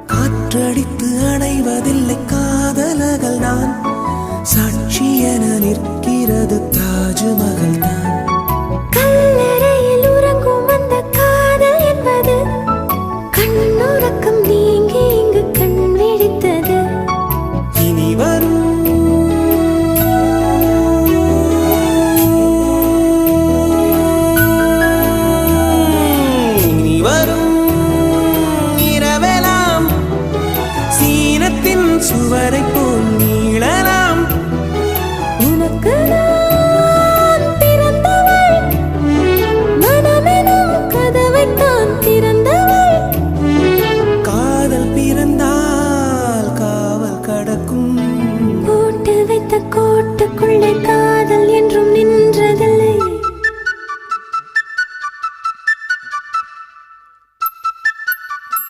காற்றடித்து அணைவதில்லை காதலகள் நான் சாட்சி என நிற்கிறது தாஜ்மஹல் தான். கல்லறையில் உறங்கும் அந்த காதல் என்பது கண்ணுறக்கம் நீங்கி இங்கு கண் விழித்தது. இனி வரும் இனி வரும் இரவெல்லாம் சீனத்தின் சுவரை